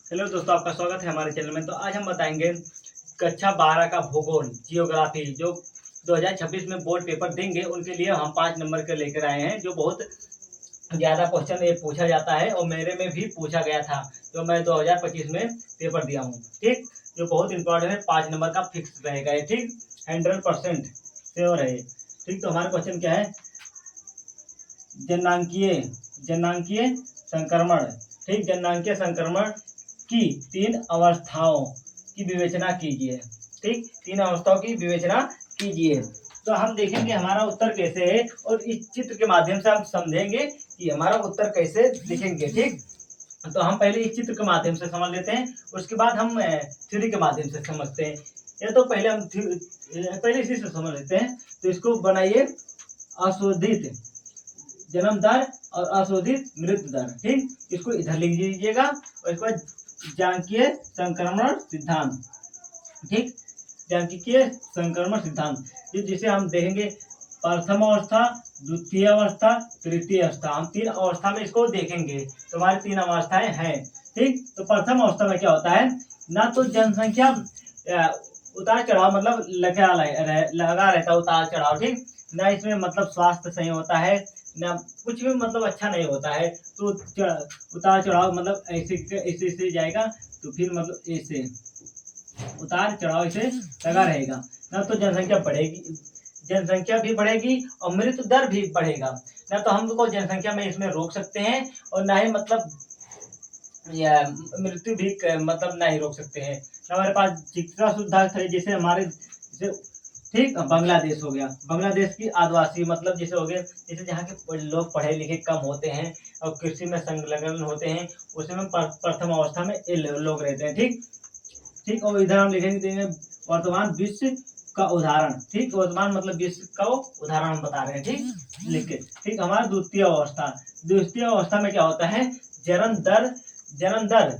Hello दोस्तों, आपका स्वागत है हमारे चैनल में। तो आज हम बताएंगे कक्षा 12 का भूगोल जियोग्राफी जो 2026 में बोर्ड पेपर देंगे उनके लिए हम 5 नंबर के लेकर आए हैं, जो बहुत ज़्यादा क्वेश्चन ये पूछा जाता है और मेरे में भी पूछा गया था, जो मैं 2025 में पेपर दिया हूँ। ठीक, जो बहुत इंपॉर्टेंट है, 5 नंबर का फिक्स रहेगा ये। ठीक, 100% श्योर है। ठीक, तो हमारा क्वेश्चन क्या है? जननांकीय जननांकीय संक्रमण। ठीक, जननांकीय संक्रमण की 3 अवस्थाओं की विवेचना कीजिए। ठीक, 3 अवस्थाओं की विवेचना कीजिए। तो हम देखेंगे हमारा उत्तर कैसे है और इस चित्र के माध्यम से हम समझेंगे कि हमारा उत्तर कैसे लिखेंगे। ठीक, तो हम पहले इस चित्र के माध्यम से समझ लेते हैं, उसके बाद हम थ्योरी के माध्यम से समझते हैं। या तो पहले हम पहले इसी से समझ लेते हैं। तो इसको बनाइए अशोधित जन्म दर और अशोधित मृत्यु दर। ठीक, इसको इधर लिख लीजिएगा और इसके बाद सांख्यिकीय संक्रमण सिद्धांत। ठीक, सांख्यिकीय संक्रमण सिद्धांत जिसे हम देखेंगे प्रथम अवस्था, द्वितीय अवस्था, तृतीय अवस्था। हम 3 अवस्था में इसको देखेंगे। तो हमारी 3 अवस्थाएं हैं। ठीक, तो प्रथम अवस्था में क्या होता है? ना तो जनसंख्या उतार चढ़ाव मतलब लगा रहता उतार चढ़ाव। ठीक, ना इसमें मतलब स्वास्थ्य सही होता है, ना कुछ भी मतलब अच्छा नहीं होता है। तो उतार चढ़ाव मतलब ऐसे ऐसे ऐसे जाएगा, तो फिर मतलब ऐसे उतार चढ़ाव ऐसे लगा रहेगा। ना तो जनसंख्या भी बढ़ेगी और मृत्यु दर भी बढ़ेगा। ना तो हम लोग जनसंख्या में इसमें रोक सकते हैं और ना ही मतलब या मृत्यु भी मतलब नहीं रोक सकते हैं। हमारे पास चिकित्सा सुविधा है, जैसे हमारे जैसे ठीक बांग्लादेश हो गया। बांग्लादेश की आदिवासी मतलब जैसे हो गए, जैसे जहाँ के लोग पढ़े लिखे कम होते हैं और कृषि में संलग्न होते हैं, उसमें प्रथम अवस्था में ये लोग रहते हैं। ठीक ठीक, और इधर हम लिखेंगे वर्तमान विश्व का उदाहरण। ठीक, वर्तमान मतलब विश्व का उदाहरण हम बता रहे हैं। ठीक, लिख के। ठीक, हमारा द्वितीय अवस्था में क्या होता है? जन्म दर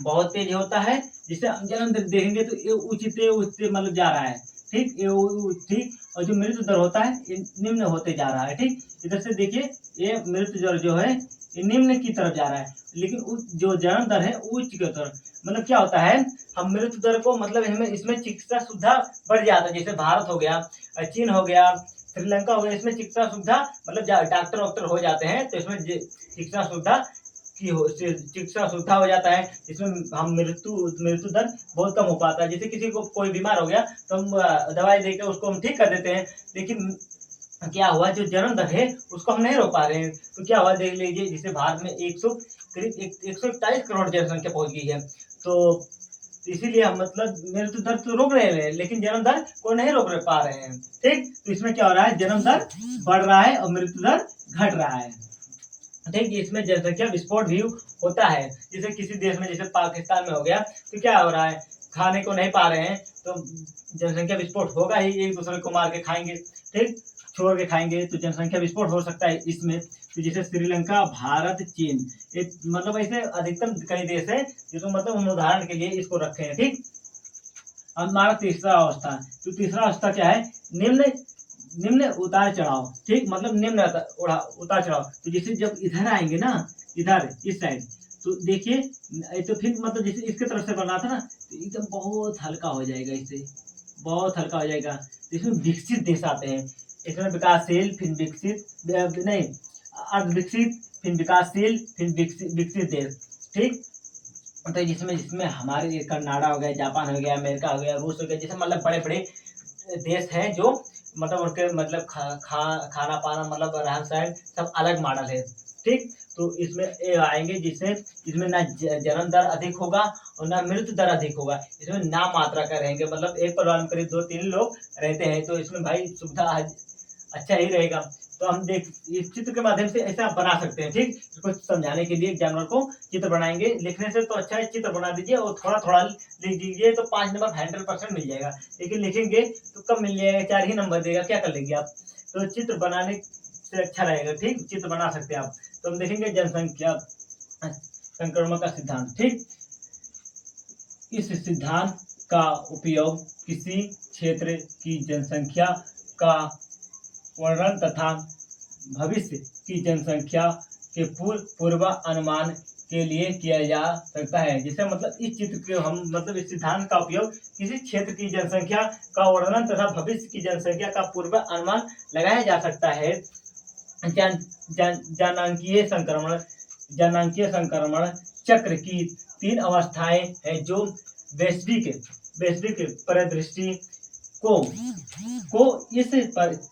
बहुत तेज होता है। जिसे हम जन्म दर देखेंगे तो ये उच्चते मतलब जा रहा है। ठीक, ये ठीक, और जो मृत्यु दर होता है ये निम्न होते जा रहा है। ठीक, इधर से देखिए ये मृत्यु दर जो है ये निम्न की तरफ जा रहा है, लेकिन जो जन्म दर है उच्च की तरफ। मतलब क्या होता है? हम मृत्यु दर को मतलब इसमें चिकित्सा सुविधा बढ़ जाता है। जैसे भारत हो गया, चीन हो गया, श्रीलंका हो गया, इसमें चिकित्सा सुविधा मतलब डॉक्टर वॉक्टर हो जाते हैं, तो इसमें चिकित्सा सुविधा हो जाता है। इसमें हम मृत्यु दर बहुत कम हो पाता है। जैसे किसी को कोई बीमार हो गया तो हम दवाई देकर उसको हम ठीक कर देते हैं, लेकिन क्या हुआ जो जन्म दर है उसको हम नहीं रोक पा रहे हैं। तो क्या हुआ देख लीजिए, जिसे भारत में करीब 141 करोड़ जनसंख्या पहुंच गई है। तो इसीलिए हम मतलब मृत्यु दर तो रोक रहे हैं, लेकिन जन्म दर को नहीं रोक पा रहे हैं। ठीक, तो इसमें क्या हो रहा है? जन्म दर बढ़ रहा है और मृत्यु दर घट रहा है। ठीक, इसमें जनसंख्या विस्फोट भी होता है। जैसे किसी देश में, जैसे पाकिस्तान में हो गया, तो क्या हो रहा है? खाने को नहीं पा रहे हैं तो जनसंख्या विस्फोट होगा ही, एक दूसरे को मार के खाएंगे। ठीक, छोड़ के खाएंगे तो जनसंख्या विस्फोट हो सकता है इसमें। तो जैसे श्रीलंका, भारत, चीन, मतलब ऐसे अधिकतम कई देश है जिसको मतलब हम उदाहरण के लिए इसको रखे हैं। ठीक, हमारा तीसरा अवस्था। तो तीसरा अवस्था क्या है? निम्न निम्न उतार चढ़ाव। ठीक, मतलब निम्न उतार चढ़ाव। तो जैसे जब इधर आएंगे ना, इधर इस साइड, तो देखिए तो फिर मतलब जैसे इसके तरफ से बना था ना, तो एकदम बहुत हल्का हो जाएगा, इससे बहुत हल्का हो जाएगा। तो इसमें विकसित देश आते हैं। इसमें विकासशील, फिर विकसित नहीं, अर्ध विकसित, फिर विकासशील, फिर विकसित देश। ठीक, तो जिसमें जिसमें हमारे कनाडा हो गया, जापान हो गया, अमेरिका हो गया, रूस हो गया, जैसे मतलब बड़े बड़े देश हैं जो मतलब उनके मतलब खाना पाना मतलब रहन सहन सब अलग मॉडल है। ठीक, तो इसमें ये आएंगे जिसमें ना जन्म दर अधिक होगा और ना मृत्यु दर अधिक होगा। इसमें नाम मात्रा का रहेंगे, मतलब एक परिवार में करीब 2-3 लोग रहते हैं, तो इसमें भाई सुविधा अच्छा ही रहेगा। तो हम देख इस चित्र के माध्यम से ऐसा बना सकते हैं। ठीक, इसको समझाने के लिए एग्जामिनर को चित्र बनाएंगे। लिखने से तो अच्छा है चित्र बना दीजिए और थोड़ा थोड़ा लिख दीजिए, तो 5 नंबर 100% मिल जाएगा। लेकिन लिखेंगे तो कम मिल जाएगा, 4 ही नंबर देगा, क्या कर लेंगे आप? तो चित्र बनाने से अच्छा रहेगा। ठीक, चित्र बना सकते हैं आप। तो हम देखेंगे जनसंख्या संक्रमण का सिद्धांत। ठीक, इस सिद्धांत का उपयोग किसी क्षेत्र की जनसंख्या का वर्णन तथा भविष्य की जनसंख्या के पूर्वानुमान के लिए किया जा सकता है। जिसे मतलब इस चित्र के हम मतलब इस सिद्धांत का उपयोग किसी क्षेत्र की जनसंख्या का वर्णन तथा भविष्य की जनसंख्या का पूर्व अनुमान लगाया जा सकता है। जनांकीय संक्रमण चक्र की 3 अवस्थाएं हैं जो वैश्विक परिदृष्टि को इस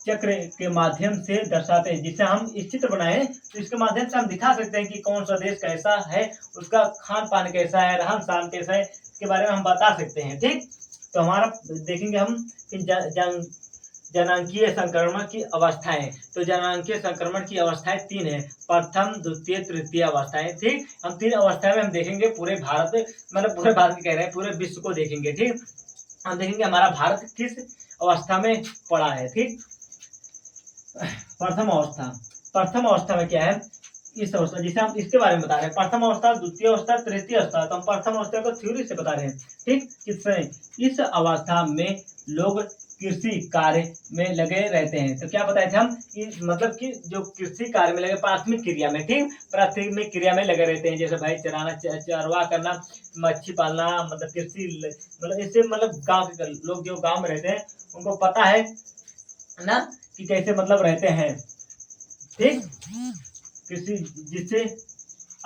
चक्र के माध्यम से दर्शाते हैं। जिसे हम इस चित्र बनाए तो इसके माध्यम से हम दिखा सकते हैं कि कौन सा देश कैसा है, उसका खान पान कैसा है, रहन सहन कैसा है, इसके बारे में हम बता सकते हैं। ठीक, तो हमारा देखेंगे हम जनांकीय संक्रमण की अवस्थाएं। तो जनांकीय संक्रमण की अवस्थाएं 3 है, प्रथम, द्वितीय, तृतीय अवस्थाएं। ठीक, हम 3 अवस्थाएं में हम देखेंगे पूरे भारत, मतलब पूरे भारत कह रहे हैं, पूरे विश्व को देखेंगे। ठीक, हम देखेंगे हमारा भारत किस अवस्था में पड़ा है। ठीक, प्रथम अवस्था में क्या है, इस अवस्था जिसे हम इसके बारे में बता रहे हैं, प्रथम अवस्था, द्वितीय अवस्था, तृतीय अवस्था। तो हम प्रथम अवस्था को थ्योरी से बता रहे हैं। ठीक, इस अवस्था में लोग कृषि कार्य में लगे रहते हैं। तो क्या बताए थे हम, मतलब कि जो कृषि कार्य में लगे, प्राथमिक क्रिया में, ठीक, प्राथमिक क्रिया में लगे रहते हैं। जैसे भाई चराना, चरवाह करना, मच्छी पालना, मतलब कृषि, मतलब इससे मतलब गाँव के लोग जो गाँव में रहते हैं उनको पता है ना कि कैसे मतलब रहते हैं। ठीक, कृषि जिससे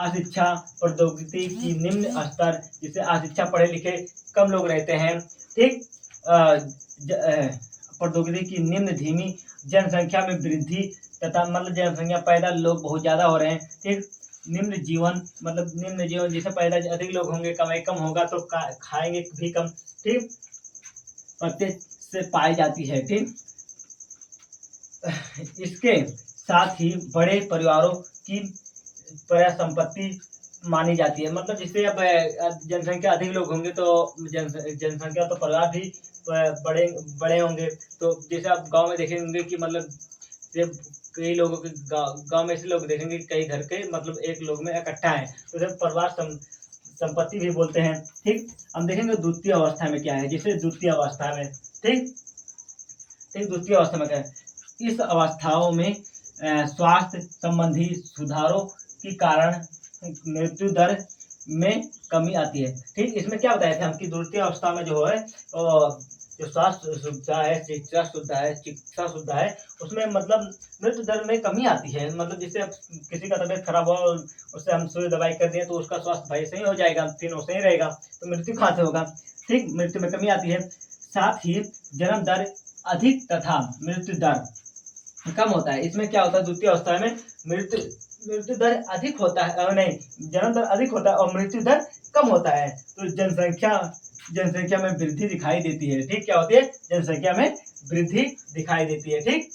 अशिक्षा प्रौद्योगिकी की निम्न स्तर, जिससे अशिक्षा पढ़े लिखे कम लोग रहते हैं। ठीक, प्रौद्योगिकी की निम्न धीमी जनसंख्या में वृद्धि तथा मतलब जनसंख्या पैदा लोग बहुत ज्यादा हो रहे हैं। ठीक, निम्न जीवन, मतलब निम्न जीवन जिसे पैदा अधिक लोग होंगे, कमाई कम होगा तो खाएंगे भी कम। ठीक, प्रत्येक से पाई जाती है। ठीक, इसके साथ ही बड़े परिवारों की संपत्ति मानी जाती है। मतलब जिससे अब जनसंख्या अधिक लोग होंगे तो जनसंख्या तो परिवार भी बड़े बड़े होंगे। तो जैसे आप गांव में देखेंगे कि मतलब कई लोगों के गांव में ऐसे लोग देखेंगे कई घर के मतलब एक लोग में इकट्ठा है, तो उसे परिवार संपत्ति भी बोलते हैं। ठीक, हम देखेंगे द्वितीय अवस्था में क्या है, जिसे द्वितीय अवस्था में, ठीक, द्वितीय अवस्था में क्या है, इस अवस्थाओं में स्वास्थ्य संबंधी सुधारों के कारण मृत्यु दर में कमी आती है। ठीक, इसमें क्या बताया था हम कि द्वितीय अवस्था में जो है जो स्वास्थ्य सुविधा है, चिकित्सा सुविधा है, उसमें मतलब मृत्यु दर में कमी आती है। मतलब जिससे किसी का तबियत खराब हो, उससे हम सुई दवाई कर दें तो उसका स्वास्थ्य भाई सही हो जाएगा, फिर वो सही रहेगा, तो मृत्यु कहाँ से होगा। ठीक, मृत्यु में कमी आती है। साथ ही जन्म दर अधिक तथा मृत्यु दर कम होता है। इसमें क्या होता है, द्वितीय अवस्था में मृत्यु दर अधिक होता है, नहीं, जन्म दर अधिक होता है और मृत्यु दर कम होता है। तो जनसंख्या में वृद्धि दिखाई देती है। ठीक, क्या होती है, जनसंख्या में वृद्धि दिखाई देती है। ठीक,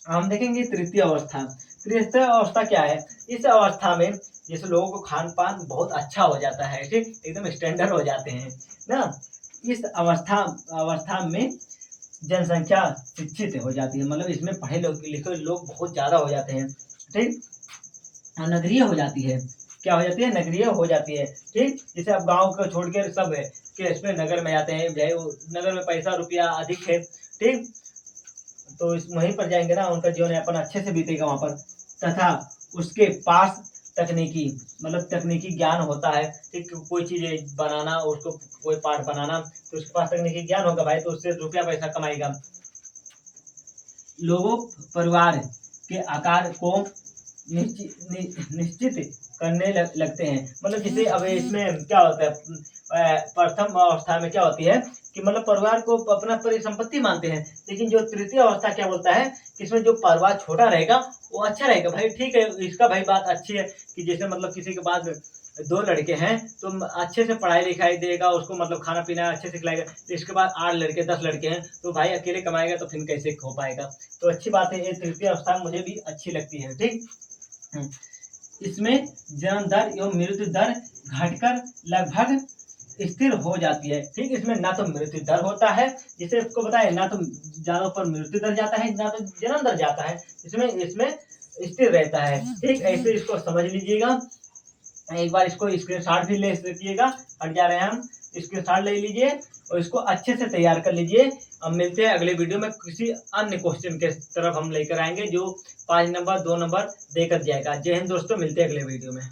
हम देखेंगे तृतीय अवस्था। तृतीय अवस्था क्या है, इस अवस्था में जैसे लोगों को खान पान बहुत अच्छा हो जाता है। ठीक, एकदम स्टैंडर्ड हो जाते हैं ना। इस अवस्था में जनसंख्या शिक्षित हो जाती है, मतलब इसमें पढ़े लिखे लोग बहुत ज्यादा हो जाते हैं। ठीक, नगरीय हो जाती है। क्या हो जाती है, नगरीय हो जाती है। ठीक, जैसे अब गांव को छोड़ के सब है कि इसमें नगर में जाते हैं, नगर में पैसा रुपया अधिक है। ठीक, तो इस वहीं पर जाएंगे ना, उनका जीवन यापन अच्छे से बीतेगा वहां पर, तथा उसके पास तकनीकी ज्ञान होता है। ठीक, कोई चीज बनाना, उसको कोई पार्ट बनाना, तो उसके पास तकनीकी ज्ञान होगा भाई, तो उससे रुपया पैसा कमाएगा। लोगों परिवार के आकार को निश्चित करने लगते हैं। मतलब जैसे अब इसमें क्या होता है, प्रथम अवस्था में क्या होती है कि मतलब परिवार को अपना परिसंपत्ति मानते हैं। लेकिन जो तृतीय अवस्था क्या बोलता है कि इसमें जो परिवार छोटा रहेगा वो अच्छा रहेगा भाई। ठीक है, इसका भाई बात अच्छी है कि जैसे मतलब किसी के पास 2 लड़के हैं तो अच्छे से पढ़ाई लिखाई देगा, उसको मतलब खाना पीना अच्छे से खिलाएगा। तो इसके बाद 8 लड़के 10 लड़के हैं तो भाई अकेले कमाएगा तो फिर कैसे हो पाएगा। तो अच्छी बात है, ये तृतीय अवस्था मुझे भी अच्छी लगती है। ठीक, इसमें जन्म दर एवं मृत्यु दर घटकर लगभग स्थिर हो जाती है। ठीक, इसमें ना तो मृत्यु दर होता है, जिसे आपको बताया, ना तो ज्यादा पर मृत्यु दर जाता है, ना तो जन्म दर जाता है, इसमें स्थिर रहता है। ठीक, ऐसे इसको समझ लीजिएगा। एक बार इसको स्क्रीनशॉट भी ले लीजिएगा, हट जा रहे हैं हम, स्क्रीनशॉट ले लीजिए और इसको अच्छे से तैयार कर लीजिए। अब मिलते हैं अगले वीडियो में, किसी अन्य क्वेश्चन के तरफ हम लेकर आएंगे जो 5 नंबर 2 नंबर देकर जाएगा। जय हिंद दोस्तों, मिलते हैं अगले वीडियो में।